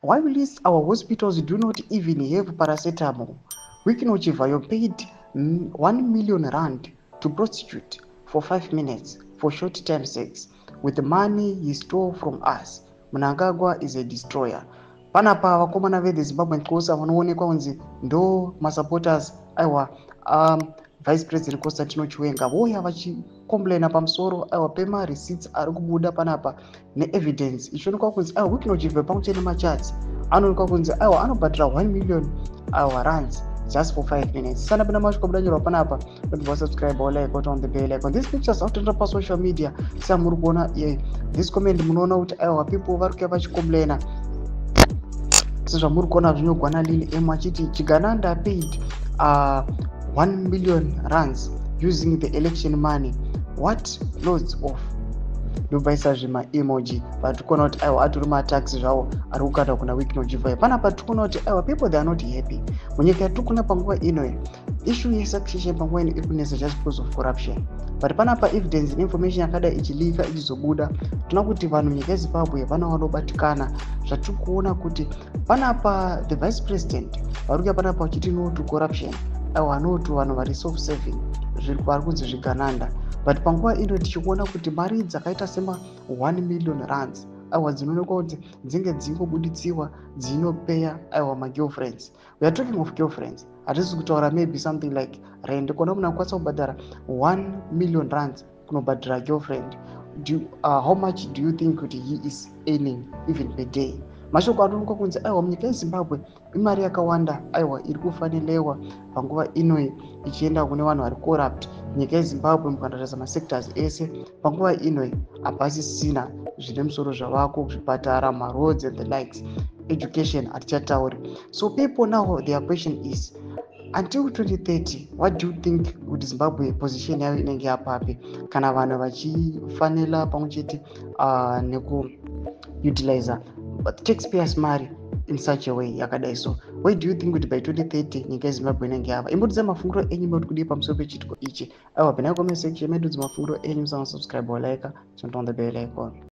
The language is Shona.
While our hospitals do not even have paracetamol, Wicknochivayo paid 1 million rand to prostitute for 5 minutes for short-term sex with the money he stole from us. Mnangagwa is a destroyer. Panapa vakomana veThe Zimbabwean Kosa vanoonekwa kunzi ndo masupporters aiwa Vice President Constantino Chiwenga voya vachikomplaina pamusoro aiwa pema-receipts ari kubuda panapa ne-evidence ichionekwa kunzi aiwa Wicknochive pamwe nemachats anoonekwa kunzi aiwa anobhadhira 1 million rands just for 5 minutes. Sana pena mashuka mudanyirwa panapa kuti subscribe or like on the bell icon. These pictures out pa social media samuri kuona this comment munoona kuti aiwa people vari kuya vachikomplaina sezvamuri kuona zvinogwana lini achiti Chigananda paid 1 million rands using the election money. What loads of ndobaisa zvima-emoji vatikuona kuti aiwa atori mataxi zvavo ari kukanda kuna Wicknochivayo. Panapa tikuona kuti aiwa people they are not happy. Munyika yatiri kuna panguva ino issue yesuccession panguva ino iri kunesa just because of corruption. But panapa evidence information yakadai ichilika ichizobuda tinoona kuti vanhu munyika yeZimbabwe vana vanobatikana. Zvatiri kuona kuti panapa the vice president vari kuya panapa vachiti no to corruption, aiwa no to vanhu vari self serving vari kunzi zvigananda. But panguva ino tichikuona kuti mari dzakaita sema 1 million rands aiwa dzinoonekwa kuti dzinge dzingobuditsiwa dzinopeya aiwa magirlfriends. We are talking of girlfriends. Hatisi kutaura maybe something like rent. Kuona munhu akwanisa kubhadhara 1 million rands kunobhadhara girlfriend. How much do you think kuti he is earning even per day? Mashoko anoonekwa kunzi aiwa munyika yeZimbabwe imari yakawanda aiwa iri kufanelewa panguva ino ichienda kune vanhu vari corrupt. Nyika yeZimbabwe mukandarisa masectors ese panguva ino hapasisina zvine musoro zvavako, zvipatara, maroads and the likes. Education hatichatauri. So people now their question is until 2030 what do you think kuti Zimbabwe position yayo inenge yapapi kana vanhu vachifanira pamwe chete nekuutiliza taxpayers mari in such a way yakadai so. Why do you think kuti by 2030 nyika yeZimbabwe inenge yava? Imbudze mafungiro enyu muri kudii pamusoro pechitiko ichi. Aiwa pena comment section medu mafungiro enyu, musanga subscribe or like, turn on the bell icon.